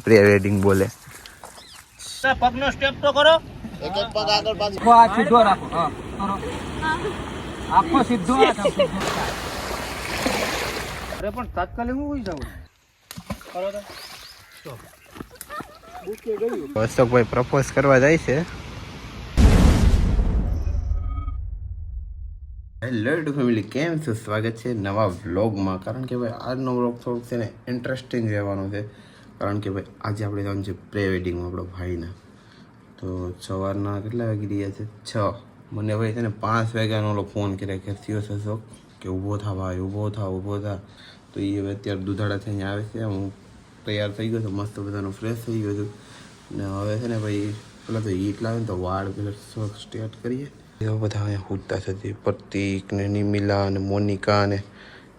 Pre wedding બોલે. પગનો step તો કરો. એક એક પગ આગળ પાછળ. આ સીધો રાખો. હા કરો. આખો સીધો રાખો. અરે પણ તાત્કાલિક હું હોઈ જાવ. કરો તો. બુકે ગયું. અશોકભાઈ પ્રપોઝ કરવા જાય છે. હેલો ટુ ફેમિલી, કેમ છો? સ્વાગત છે નવા વ્લોગમાં. કારણ કે ભાઈ આજનો વ્લોગ થોડુંક છે ને ઇન્ટરેસ્ટિંગ રહેવાનો છે. કારણ કે ભાઈ આજે આપણે જવાનું છે પ્રી વેડિંગમાં આપણો ભાઈના. તો સવારના કેટલા વાગી રહ્યા છે? 6. મને ભાઈ છે ને 5 વાગ્યાનો ઓલો ફોન કર્યા કે થયો છે અશોક કે ઊભો થા ભાઈ, ઊભો થા. તો એ હવે અત્યારે દુધાળા થઈને આવે છે. હું તૈયાર થઈ ગયો છું, મસ્ત બધાનો ફ્રેશ થઈ ગયો છું. ને હવે છે ને ભાઈ પેલા તો હીટ લાવે ને તો વાળ પેલા સ્ટાર્ટ કરીએ. એવા બધા અહીંયા ઉઠતા છે, પ્રતિક ને નિમિલા ને મોનિકા ને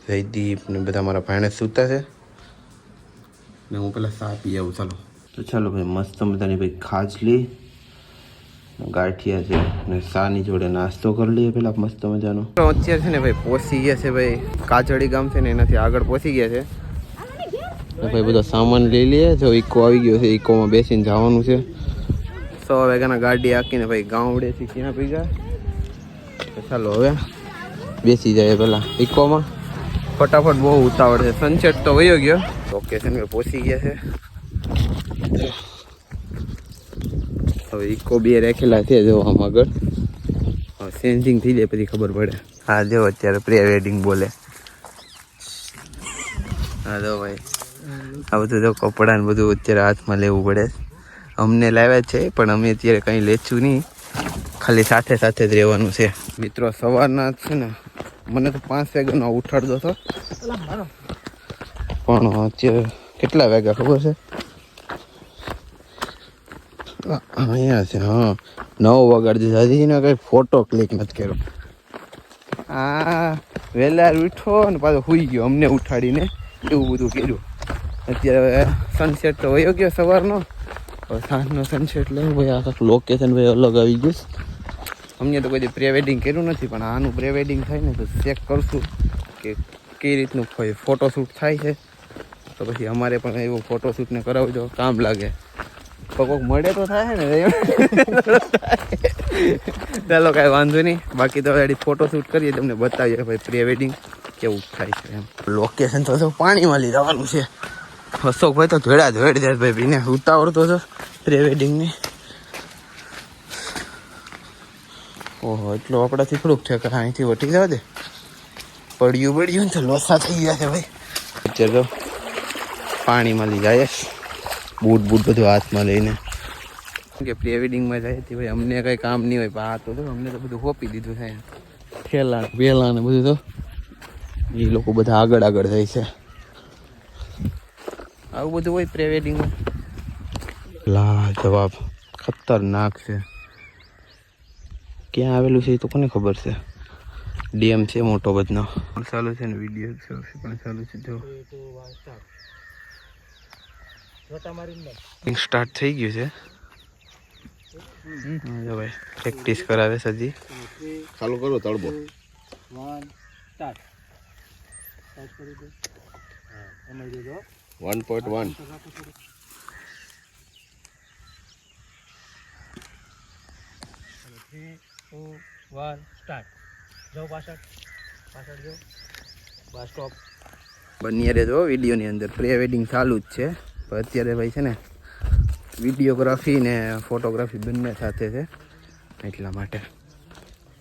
જયદીપ ને બધા મારા ભાઈને સૂતા છે ને હું પેલા ચા પી આવું. ચાલો ભાઈ, મસ્ત મજાની ભાઈ ખાજલી ગાંઠિયા છે ને ચાની જોડે નાસ્તો કરી લઈએ પેલા મસ્ત મજાનો. અત્યારે છે ને ભાઈ પહોંચી ગયા છે ભાઈ કાજળી ગામ છે ને એનાથી આગળ પહોંચી ગયા છે. ભાઈ બધો સામાન લઈ લઈએ. જો ઇકો આવી ગયો છે, ઇકોમાં બેસીને જવાનું છે. 100 વાગ્યાના ગાડી આખીને ભાઈ ગામડેથી ક્યાં પી ગયા. ચાલો હવે બેસી જાય પેલા ઇકોમાં. ફટાફટ બહુ ઉતાવળ છે, સનસેટ તો વયો ગયો. લોકેશન પર પહોંચી ગયા છે. હવે ઇકો બે રાખેલા છે જો આમ આગળ. ચેન્જિંગ થઈ જાય પછી ખબર પડે. હા જો અત્યારે પ્રી વેડિંગ બોલે. હા જો ભાઈ આ બધું જો કપડા ને બધું અત્યારે હાથમાં લેવું પડે. અમને લાવ્યા છે પણ અમે અત્યારે કંઈ લેશું નહીં, ખાલી સાથે સાથે જ રહેવાનું છે. મિત્રો સવારના છે ને મને તો 5 વાગ્યાનો ઉઠાડતો હતો, પણ અત્યારે કેટલા વાગ્યા ખબર છે? અહીંયા છે. હા 9 વાગ્યા હજી ને કંઈ ફોટો ક્લિક નથી કર્યો. વહેલા ઉઠો ને પાછો સુઈ ગયો અમને ઉઠાડીને, એવું બધું કર્યું. અત્યારે સનસેટ તો વયો ગયો સવારનો. સાંજનો સનસેટ લેવું ભાઈ. આખા લોકેશન ભાઈ અલગ આવી ગયું. અમને તો કોઈ પ્રી વેડિંગ કર્યું નથી, પણ આનું પ્રી વેડિંગ થાય ને તો ચેક કરશું કે કઈ રીતનું ફોટોશૂટ થાય છે. તો પછી અમારે પણ એવું ફોટોશૂટને કરાવજો, કામ લાગે. કોઈક મળે તો થાય ને. ચાલો કાંઈ વાંધો નહીં. બાકી તો ગાડી ફોટોશૂટ કરીએ, તમને બતાવીએ ભાઈ પ્રી વેડિંગ કેવું થાય છે એમ. લોકેશન તો પાણીમાં લઈ જવાનું છે. અશોકભાઈ તો ધોળા ધોડ જાય ભાઈ, બીને ઉતાવળ તો પ્રી વેડિંગની. ઓહો, એટલું આપણાથી થોડુંક છે કે અહીંથી વટી જવા દે. પડ્યું ને તો લોસા થઈ ગયા છે ભાઈ. અત્યારે તો પાણીમાં લઈ જાય, બૂટ બધું હાથમાં લઈને. કે પ્રી વેડિંગમાં જાય ભાઈ અમને કંઈ કામ નહીં હોય, પણ આ તો અમને તો બધું હોપી દીધું છે. ઠેલા વેલા ને બધું તો એ લોકો બધા આગળ જાય છે. આવું બધું હોય પ્રી વેડિંગમાં. જવાબ ખતરનાક છે. ક્યાં આવેલું છે એ તો કોને ખબર છે. ડીએમ છે મોટો બધનો. ચાલુ છે ને વિડીયો પણ ચાલુ છે. જો સ્ટાર્ટ થઈ ગયું છે. જો ભાઈ પ્રેક્ટિસ કરાવે છે હજી. ચાલુ કરો તળબો. 1 સ્ટાર્ટ. 1.1. બની રહેજો વિડીયોની અંદર. પ્રી વેડિંગ ચાલુ જ છે, પણ અત્યારે ભાઈ છે ને વિડીયોગ્રાફી ને ફોટોગ્રાફી બંને સાથે છે, એટલા માટે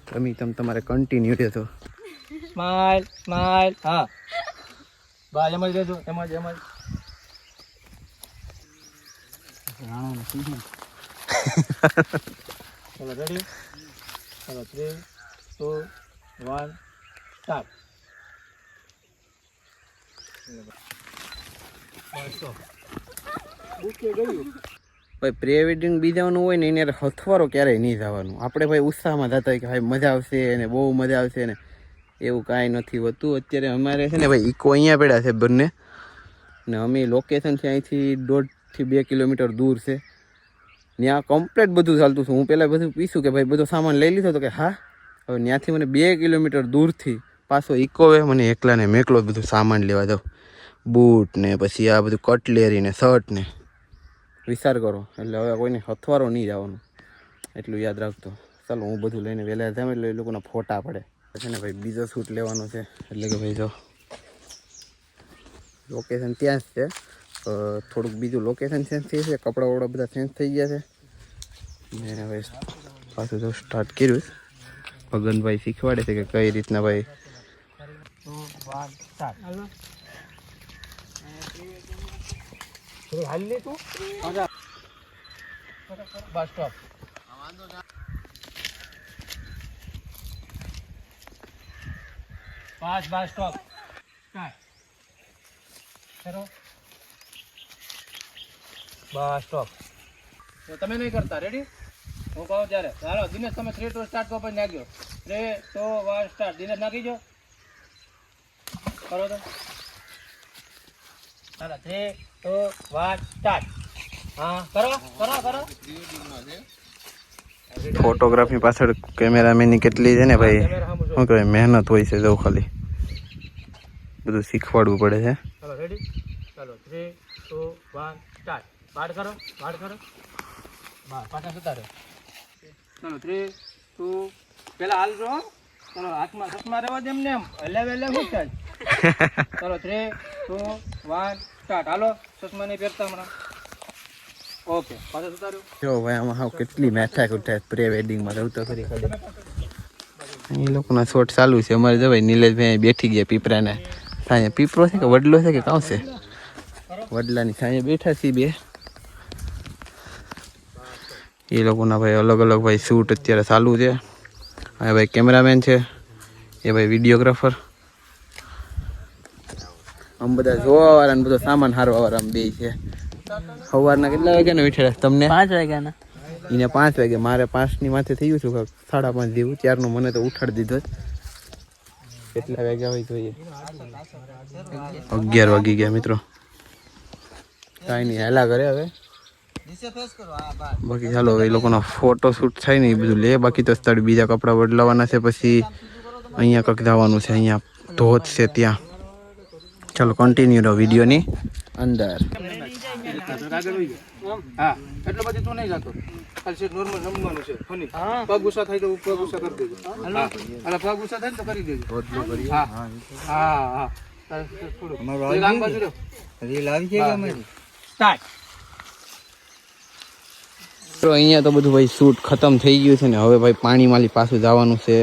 તમે તમારે કન્ટિન્યુ રહેજો. સ્માઈલ. હા બસ એમ જ રહેજો. એમ જ ચલો રેડી. ચલો 3, 2, 1 સ્ટાર્ટ. ભાઈ પ્રી વેડિંગ બીજાનું હોય ને એને હથવારો ક્યારેય નહીં જવાનું. આપણે ભાઈ ઉત્સાહમાં જતા હોય કે ભાઈ મજા આવશે ને બહુ મજા આવશે ને, એવું કાંઈ નથી હોતું. અત્યારે અમારે છે ને ભાઈ ઇકો અહીંયા પડ્યા છે બંને, ને અમે લોકેશન છે અહીંથી 1.5 થી 2 કિલોમીટર દૂર છે. ત્યાં કમ્પ્લીટ બધું ચાલતું છે. હું પહેલાં બધું પૂછ્યું કે ભાઈ બધો સામાન લઈ લીધો, તો કે હા. હવે ત્યાંથી મને 2 કિલોમીટર દૂરથી પાછો ઇકો હોય, મને એકલાને મેકલો બધું સામાન લેવા જાઉં. બૂટ ને પછી આ બધું કટલેરી ને શર્ટ ને વિચાર કરો, એટલે હવે કોઈને હથવારો નહીં જવાનું, એટલું યાદ રાખતો. ચાલો હું બધું લઈને વહેલા જામ એટલે એ લોકોના ફોટા પડે. પછી ને ભાઈ બીજો શૂટ લેવાનો છે, એટલે કે ભાઈ જો લોકેશન ત્યાં જ છે, થોડુંક બીજું લોકેશન ચેન્જ થઈ છે, કપડાં વપડા બધા ચેન્જ થઈ ગયા છે. ને હવે પાછું તો સ્ટાર્ટ કર્યું. ભગનભાઈ શીખવાડે છે કે કઈ રીતના ભાઈ હાલ લે તું બસ સ્ટોપ. Bus stop. ચલો બસ સ્ટોપ. તો તમે નહીં કરતા, રેડી? હું કહું ત્યારે ચાલો દિનેશ તમે 3 2 સ્ટાર્ટ કરો, પછી નાખજો 3 2 1 સ્ટાર્ટ. દિનેશ નાખી જો, કરો તો ચાલો 3 2 1 સ્ટાર્ટ. હા કરો કરો કરો. ફોટોગ્રાફી પાછળ કેમેરામેનની કેટલી છે ને ભાઈ, શું કહેવાય, મહેનત હોય છે. જો ખાલી બધું શીખવાડવું પડે છે. ચાલો રેડી, ચાલો 3 2 1 સ્ટાર્ટ. પાડ કરો, પાડ કરો, બસ પાછા જતા રહો. ચાલો 3 2 પેલા હાલ જો, ચાલો હાથમાં ચશ્મા રહેવા દે એમને એમ એટલે શું થાય. ચાલો 3 2 1 સ્ટાર્ટ. હાલો ચશ્મા નહીં પહેરતા હમણાં. ઓકે પાછા જતા રહ્યો. જો ભાઈ આમાં હાવ કેટલી મેથાક ઉઠાય પ્રી વેડિંગમાં. રહું તો ખરી ખાલી એ લોકોના શોટ ચાલુ છે. અમારે જો ભાઈ નિલેશભાઈ બેઠી ગયા પીપરાને સાંજે. પીપરો છે કે વડલો છે કે કાં છે? વડલાની સાંજે બેઠા છીએ બે. એ લોકોના ભાઈ અલગ અલગ ભાઈ શૂટ અત્યારે ચાલુ છે. આ ભાઈ કેમેરામેન છે, એ ભાઈ વિડીયોગ્રાફર. આમ બધા જોવાવાળા ને બધો સામાન હારવાવાળા આમ બે છે. સવારના કેટલા વાગ્યાને ઉઠ્યા તમને? 5 વાગ્યાના. એને 5 વાગે, મારે 5ની માથે થયું છું, 5:30 જેવું. ત્યારનું મને તો ઉઠાડી દીધો જ. કેટલા વાગ્યા હોય જોઈએ? 11 વાગી ગયા મિત્રો. કાંઈ નહીં, હેલા કરે હવે. બાકી ચાલો હવે એ લોકોના ફોટો શૂટ થાય ને એ બધું લે. બાકી તો સ્થળ બીજા કપડાં બદલાવાના છે. પછી અહીંયા કંઈક જવાનું છે, અહીંયા ધોધ છે ત્યાં. ચાલો કન્ટિન્યુ રહો વિડીયોની અંદર. હા એટલે પછી તું નહીં જતો, ખાલી સેટ નોર્મલ રમવાનું છે. ફની પગ ગુસ્સા થાય તો પગ ગુસ્સા કરી દેજો. હા પગ ગુસ્સા થાય ને તો કરી દેજો. હા હા હા થોડું આમ બાજુ રહો. રીલ આવી છે કે અમારી સ્ટાર્ટ. તો અહીંયા તો બધું ભાઈ શૂટ ખતમ થઈ ગયું છે ને હવે ભાઈ પાણીમાંથી પાછું જવાનું છે,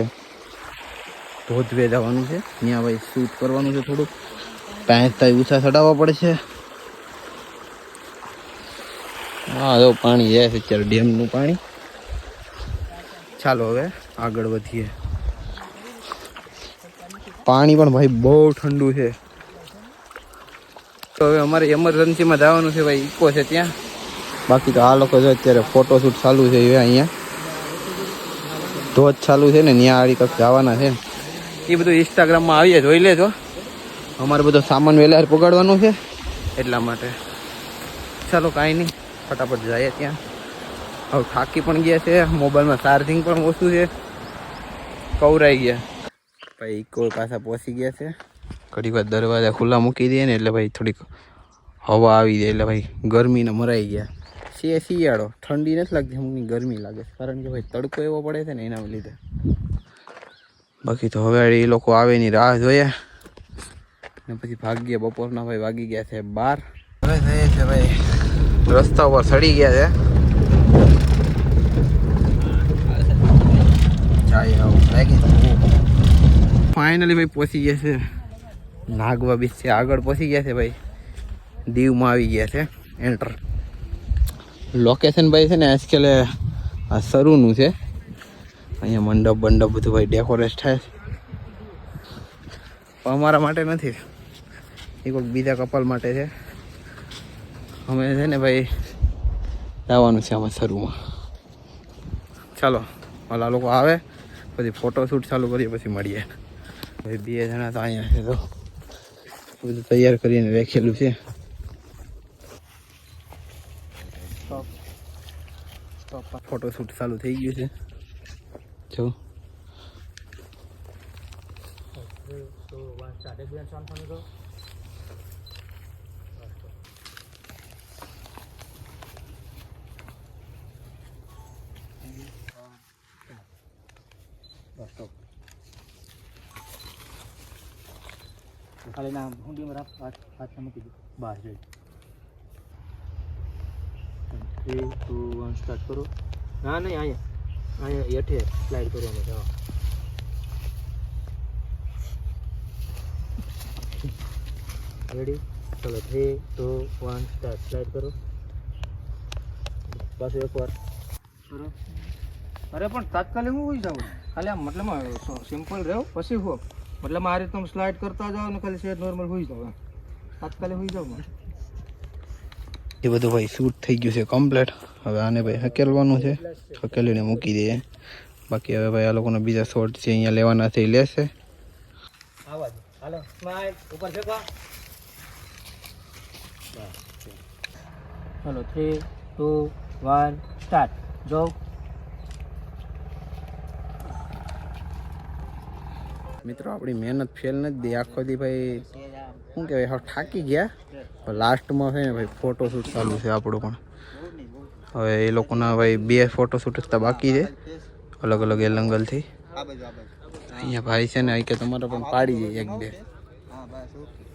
ધોધવે જવાનું છે. ત્યાં ભાઈ શૂટ કરવાનું છે. થોડુંક ત્યાં ઊંચા ચડાવવા પડે છે. હા જો પાણી જાય છે અત્યારે, ડેમનું પાણી. ચાલો હવે આગળ વધીએ. પાણી પણ ભાઈ બહુ ઠંડુ છે. તો હવે અમારે એમરજન્સીમાં જવાનું છે ભાઈ, ઇકો છે ત્યાં. બાકી તો આ લોકો જો અત્યારે ફોટોશૂટ ચાલુ છે. હવે અહીંયા ધોધ ચાલુ છે ને ત્યાં આડી કંઈક જવાના છે. એ બધું ઇન્સ્ટાગ્રામમાં આવીએ જોઈ લેજો. અમારે બધો સામાન વહેલા પગાડવાનો છે એટલા માટે. ચાલો કાંઈ નહીં, ફટાફટ જઈએ ત્યાં. હવે થાકી પણ ગયા છે, મોબાઈલમાં ચાર્જિંગ પણ ઓછું છે, કવરાઈ ગયા ભાઈ. ઇકો પાછા પહોંચી ગયા છે. ઘણી વાર દરવાજા ખુલ્લા મૂકી દઈએ ને એટલે ભાઈ થોડીક હવા આવી જાય, એટલે ભાઈ ગરમીને મરાઈ ગયા છે. શિયાળો, ઠંડી નથી લાગતી, અમુકની ગરમી લાગે છે, કારણ કે ભાઈ તડકો એવો પડે છે ને એના લીધે. બાકી તો હવે એ લોકો આવે ની રાહ જોઈએ ને પછી ભાગ્ય. બપોરના ભાઈ વાગી ગયા છે 12. હવે જઈએ છે ભાઈ રસ્તા ઉપર ચડી ગયા છે. ફાઇનલી ભાઈ પહોંચી ગયા છે નાગવા બીચ છે. આગળ પહોંચી ગયા છે ભાઈ, દીવમાં આવી ગયા છે એન્ટર. લોકેશન ભાઈ છે ને આજકાલ આ સરુનું છે. અહીંયા મંડપ બંડપ બધું ભાઈ ડેકોરેટ થાય છે. પણ અમારા માટે નથી, એ કોઈક બીજા કપલ માટે છે. અમે છે ને ભાઈ જવાનું છે આમાં સરુમાં. ચાલો ઓલા લોકો આવે પછી ફોટોશૂટ ચાલુ કરીએ, પછી મળીએ. ભાઈ 2 જણા તો અહીંયા છે, તો બધું તૈયાર કરીને રાખેલું છે. ફોટોશૂટ ચાલુ થઈ ગયું છે. જો બસ સ્ટોપ. ખાલી ના હુંડીમાં રાખ, હાથ મૂકી દો બહાર જઈ. 3, 2, 1 સ્ટાર્ટ કરો. ના નહીં, અહીંયા હેઠે સ્લાઇડ કરવાનું છે. રેડી? ચલો 3, 2, 1 સ્ટાર્ટ. સ્લાઇડ કરો. પાછું એકવાર કરો. અરે પણ તાત્કાલિક હું હોઈ જાઉં ખાલી આમ મતલબમાં સિમ્પલ રહો પછી હો મતલબ આ રીતે તમે સ્લાઇડ કરતા જાઓ ને ખાલી સેટ નોર્મલ હોઈ જાવ. તાત્કાલિક હોઈ જાવ. એ બધું ભાઈ શૂટ થઈ ગયું છે કમ્પ્લીટ. હવે આને ભાઈ હકેલવાનું છે, હકેલીને મૂકી દઈએ. બાકી હવે ભાઈ આ લોકોના બીજા શોટ છે અહીંયા લેવાના છે, એ લેશે. આવા દો. હાલો સ્માઈલ ઉપર ફેંકો. ચલો 3, 2, 1 સ્ટાર્ટ. જો મિત્રો આપણી મહેનત ફેલ નથી દે આખો દી ભાઈ. શું કહેવાય, હવે થાકી ગયા. લાસ્ટમાં છે ને ભાઈ ફોટોશૂટ ચાલુ છે આપણું પણ. હવે એ લોકોના ભાઈ 2 ફોટોશૂટ હતા બાકી છે અલગ અલગ એંગલથી. અહીંયા ભાઈ છે ને અહીં કે તમારે પણ પાડી જાય 1-2.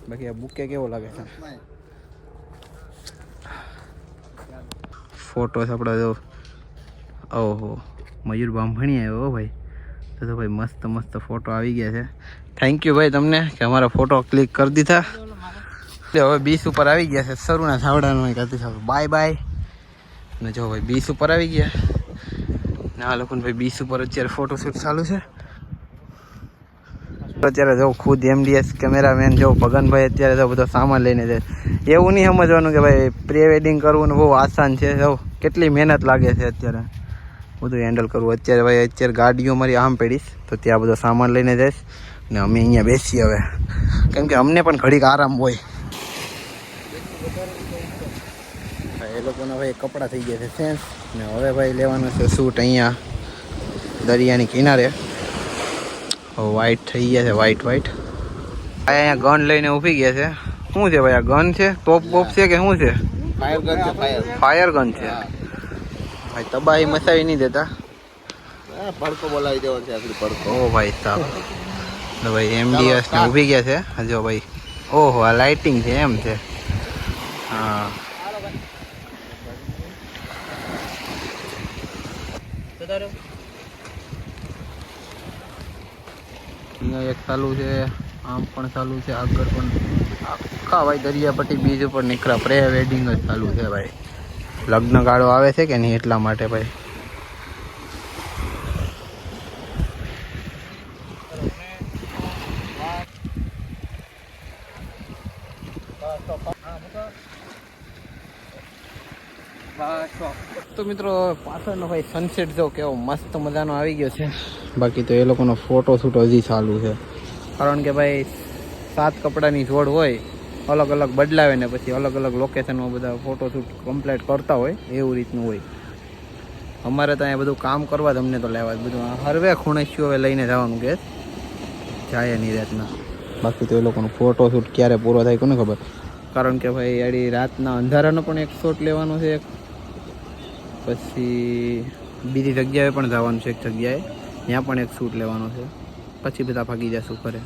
બાકી આ બુકે કેવો લાગે છે ફોટોસ આપણા. જો ઓહો મયુર બાંભણી આવ્યો ભાઈ. તો ભાઈ મસ્ત મસ્ત ફોટો આવી ગયા છે. થેન્ક યુ ભાઈ તમને કે અમારા ફોટો ક્લિક કરી દીધા. હવે બીચ ઉપર આવી ગયા છે. સરુના સાવડાનો કરતી સાવ બાય બાય. ને જો ભાઈ બીચ ઉપર આવી ગયા ને આ લોકોને ભાઈ બીચ ઉપર અત્યારે ફોટોશૂટ ચાલુ છે. અત્યારે જો ખુદ MDS કેમેરામેન જો ભગનભાઈ અત્યારે જો બધો સામાન લઈને જાય. એવું નહીં સમજવાનું કે ભાઈ પ્રી વેડિંગ કરવું ને બહુ આસાન છે. જો કેટલી મહેનત લાગે છે અત્યારે બધું હેન્ડલ કરવું. અત્યારે ભાઈ અત્યારે ગાડીઓ મારી આમ પડીશ તો ત્યાં બધો સામાન લઈને જઈશ ને અમે અહીંયા બેસીએ હવે, કેમ કે અમને પણ ઘડીક આરામ હોય. એ લોકોના ભાઈ કપડાં થઈ ગયા છે ચેન્જ ને હવે ભાઈ લેવાનું છે શૂટ અહીંયા દરિયાની કિનારે. વ્હાઈટ થઈ ગયા છે, વ્હાઈટ અહીંયા ગન લઈને ઊભી ગયા છે. શું છે ભાઈ આ ગન છે? તોપ બોપ છે કે શું છે? ફાયર ગન છે ભાઈ. તબાહી મચાવી નહીં દેતા. ભડકો બોલાવી દેવાનો છે આપણી ભડકો. ઓ ભાઈ સાહેબ તો ભાઈ MDS ને ઊભી ગયા છે. જો ભાઈ ઓહો આ લાઇટિંગ છે એમ છે. હા અહીંયા એક ચાલુ છે, આમ પણ ચાલુ છે, આગળ પણ આખા ભાઈ દરિયાપટ્ટી બીચ ઉપર નીકળ્યા. પ્રે વેડિંગ જ ચાલુ છે ભાઈ. લગ્ન ગાળો આવે છે કે નહીં એટલા માટે ભાઈ. તો મિત્રો પાછળનો ભાઈ સનસેટ જો કેવો મસ્ત મજાનો આવી ગયો છે. બાકી તો એ લોકોનો ફોટોશૂટ હજી ચાલુ છે, કારણ કે ભાઈ 7 કપડાની જોડ હોય અલગ અલગ બદલાવે ને પછી અલગ અલગ લોકેશનમાં બધા ફોટોશૂટ કમ્પ્લીટ કરતા હોય એવું રીતનું હોય. અમારે તો અહીંયા બધું કામ કરવા તમને તો લેવા બધું હરવે ખૂણેશ્યું હવે લઈને જવાનું કે જાય નહીં રાતના. બાકી તો એ લોકોનો ફોટોશૂટ ક્યારે પૂરો થાય કોને ખબર, કારણ કે ભાઈ આડી રાતના અંધારાનો પણ એક શોટ લેવાનો છે. પછી બીજી જગ્યાએ પણ જવાનું છે, એક જગ્યાએ ત્યાં પણ એક શૂટ લેવાનો છે. પછી બધા ભાગી જશું ઘરે.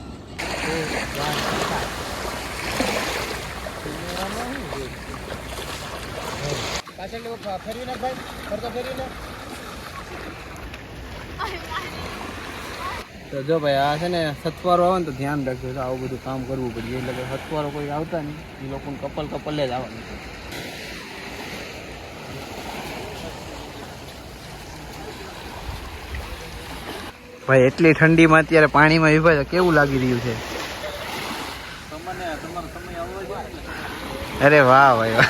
તો જો ભાઈ આ છે ને સથવારો આવે ને તો ધ્યાન રાખજો. આવું બધું કામ કરવું પડે એટલે કે સથવારો કોઈ આવતા નહીં, એ લોકોને કપલે જ આવવાનું છે. ભાઈ એટલી ઠંડીમાં અત્યારે પાણીમાં વિભાય કેવું લાગી રહ્યું છે? અરે વાહ ભાઈ વાહ.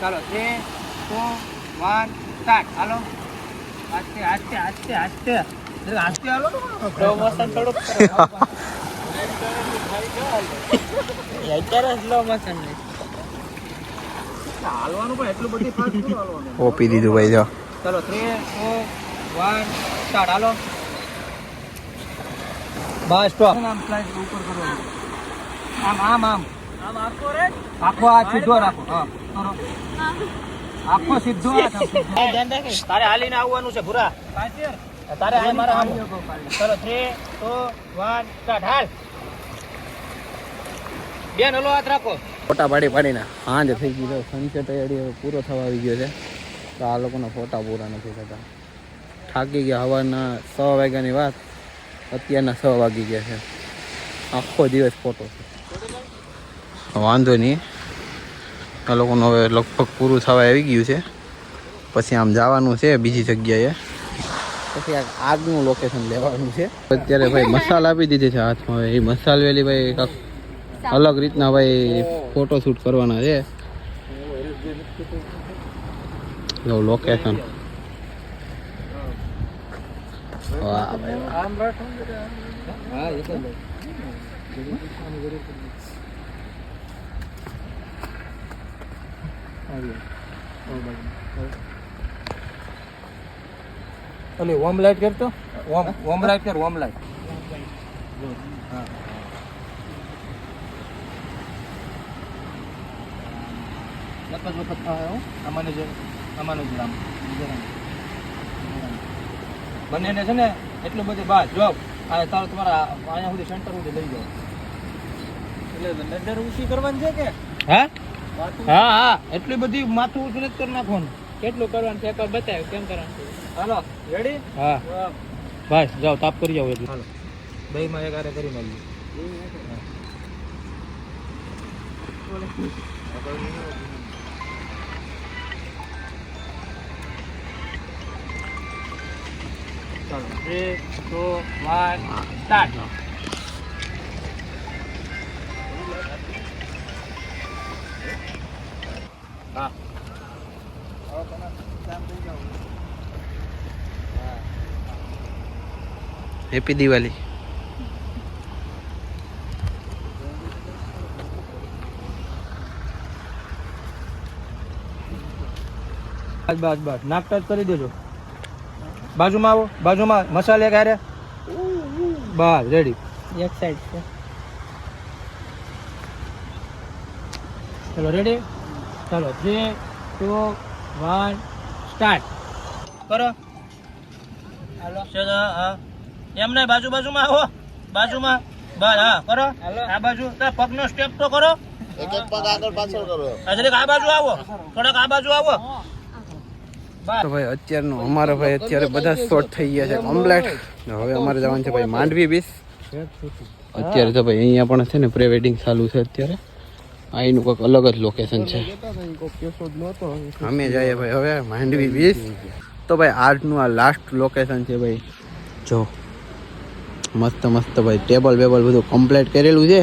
ચાલો 3, 2, 1 સ્ટાર્ટ. હાલો આસ્તે આસ્તે આસ્તે આસ્તે આસ્તે હાલો. સ્લો મોશન થોડુંક કરો. અત્યારે સ્લો મોશન નહીં હાલવાનું, પણ એટલું બધી ફાસ્ટ ન હાલવાનું. ઓપી દીધું ભાઈ જો. ચાલો 3, 2, 1 સ્ટાર્ટ. હાલો બસ સ્ટોપ. આમ સ્લાઇડ ઉપર કરવાનું. આમ આમ આમ આમ આખો રે આખો આ સીધો રાખો. હા કરો આખો સીધો તારે હાલીને આવવાનું છે ભૂરા તારે હાલ મારા આમ ચલો 3 2 1 સ્ટાર્ટ હાલ બેન હલો હાથ રાખો ફોટા પાડીને સાંજ થઈ ગઈ તો સનસેટ હવે પૂરો થવા આવી ગયો છે તો આ લોકોના ફોટા પૂરા નથી થતા થાકી ગયા હવાના 6 વાગ્યાની વાત અત્યારના 6 વાગી ગયા છે આખો દિવસ ફોટો છે વાંધો નહીં આ લોકોનું હવે લગભગ પૂરું થવા આવી ગયું છે પછી આમ જવાનું છે બીજી જગ્યાએ પછી આગનું લોકેશન લેવાનું છે અત્યારે ભાઈ મસાલ આપી દીધી છે હાથમાં એ મસાલ વેલી ભાઈ કાંક અલગ રીતના ભાઈ ફોટોશૂટ કરવાના છે લોકેશન વાહ ઓલી ઓમ લાઈટ કરતો ઓમ લાઈટ કર ઓમ લાઈટ હા વખત આમાંને જે આમાંનું જ નામ બંનેને છે ને એટલું બધું બસ જો આ તારો તમારા અહીંયા સુધી સેન્ટર સુધી લઈ જાઓ એટલે નજર ઊંચી કરવાની છે કે હા હા હા એટલી બધી માથું ઊંચું નથી કરી નાખવાનું કેટલું કરવાનું છે એક બતાવ્યું કેમ કરવાનું હાલો રેડી હા બસ જાઓ તાપ કરી જાઓ એટલે હાલો દહીંમાં એક આરે કરી મળીએ ચાલો 3 2 1 સ્ટાર્ટ હા હેપી દિવાળી બસ નાક ટચ કરી દેજો બાજુમાં આવો બાજુમાં મસાલે ગારે બસ રેડી એક સાઈડ છે ચલો રેડી ચાલો 3 2 1 સ્ટાર્ટ કરો હાલો ચલો હા એમ નહીં બાજુમાં આવો બાજુમાં બસ હા કરો આ બાજુ પગનો સ્ટેપ તો કરો એક એક પગ આગળ પાછળ કરો હજરીક આ બાજુ આવો થોડાક આ બાજુ આવો તો ભાઈ અત્યારનું અમારે ભાઈ અત્યારે બધા શોટ થઈ ગયા છે કમ્પ્લીટ હવે અમારે જવાનું છે ભાઈ માંડવી બીચ અત્યારે તો ભાઈ અહીંયા પણ છે ને પ્રી વેડિંગ ચાલુ છે અત્યારે અહીંનું કોઈક અલગ જ લોકેશન છે અમે જઈએ ભાઈ હવે માંડવી બીચ તો ભાઈ આજનું આ લાસ્ટ લોકેશન છે ભાઈ જો મસ્ત મસ્ત ભાઈ ટેબલ બેબલ બધું કમ્પ્લીટ કરેલું છે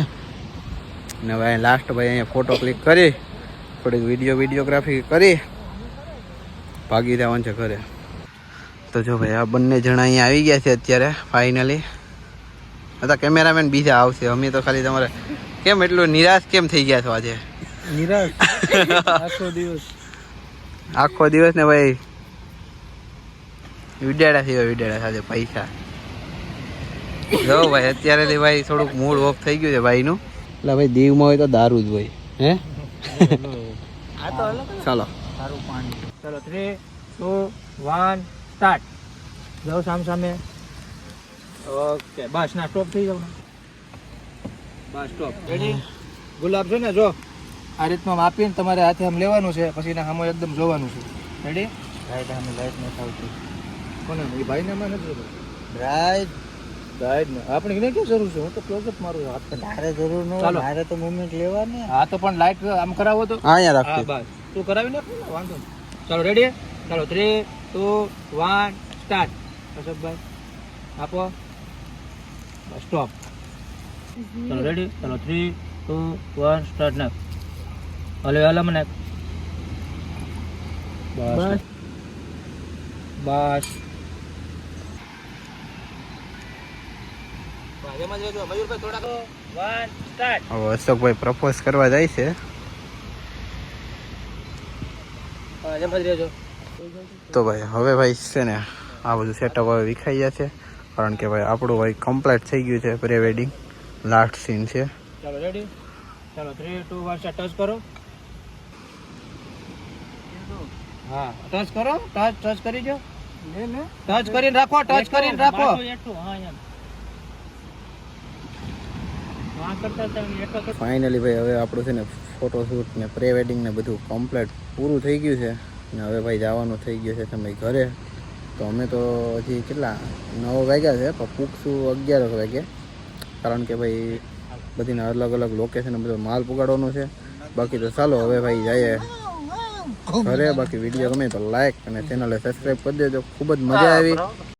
ને ભાઈ લાસ્ટ ભાઈ અહીંયા ફોટો ક્લિક કરી થોડીક વિડીયોગ્રાફી કરી ભાગી જવાનું છે ઘરે તો જો ભાઈ આ બંને જણા અહીંયા આવી ગયા છે અત્યારે ફાઇનલી હતા કેમેરામેન બીજા આવશે અમે તો ખાલી તમારે કેમ એટલું નિરાશ કેમ થઈ ગયા છો આજે નિરાશ આખો દિવસ ને ભાઈ વિડાડા સાથે પૈસા જો ભાઈ અત્યારેથી ભાઈ થોડુંક મૂડ ઓફ થઈ ગયું છે ભાઈનું એટલે ભાઈ દીવમાં હોય તો દારૂ જ હોય હે ચાલો સારું પાણી ચલો 3 2 1 સ્ટાર્ટ જાઓ સામે ઓકે બસ ના સ્ટોપ થઈ જાવ ને બસ સ્ટોપ રેડી ગુલાબ છે ને જો આ રીતનું આપીને તમારે હાથે આમ લેવાનું છે પછી એના સામે એકદમ જોવાનું છે રેડી રાઈટ આમ લાઈટ ન થાવતી કોને એ ભાઈને માં નથી રાઈટ રાઈટ ને આપણે એને ક્યાં જરૂર છે હું તો ક્લોઝઅપ મારું હાથ તારે જરૂર ન હોય મારે તો મૂવમેન્ટ લેવાની હા તો પણ લાઈટ આમ કરાવો તો અહીંયા રાખો બસ તું કરાવી નાખ ને વાંધો ચાલો રેડી ચાલો 3 2 1 સ્ટાર્ટ અશોકભાઈ આપો સ્ટોપ ચાલો રેડી ચાલો 3 2 1 સ્ટાર્ટ નાખ હલે હલમ નાખ બસ બસ હવે અશોકભાઈ પ્રપોઝ કરવા જાય છે તો ભાઈ હવે ભાઈ છે ને આ બધું સેટઅપ હવે વિખાઈ ગયા છે કારણ કે ભાઈ આપણું ભાઈ કમ્પ્લીટ થઈ ગયું છે પ્રી વેડિંગ લાસ્ટ સીન છે ચાલો રેડી ચાલો 3 2 1 ટચ કરો હા ટચ કરો, ટચ કરી જો. ટચ કરીને રાખો, ટચ કરીને રાખો. ફાઇનલી ભાઈ હવે આપણું છે ને ફોટોશૂટ ને પ્રી વેડિંગ ને બધું કમ્પ્લીટ પૂરું થઈ ગયું છે ને હવે ભાઈ જવાનું થઈ ગયું છે સમય ઘરે. તો અમે તો હજી કેટલા 9 વાગ્યા છે પણ પૂછશું 11 વાગે, કારણ કે ભાઈ બધીને અલગ અલગ લોકેશન બધો માલ પુગાડવાનો છે. બાકી તો ચાલો હવે ભાઈ જઈએ ઘરે. બાકી વિડીયો ગમે તો લાઈક અને ચેનલને સબસ્ક્રાઈબ કરી દેજો. ખૂબ જ મજા આવી.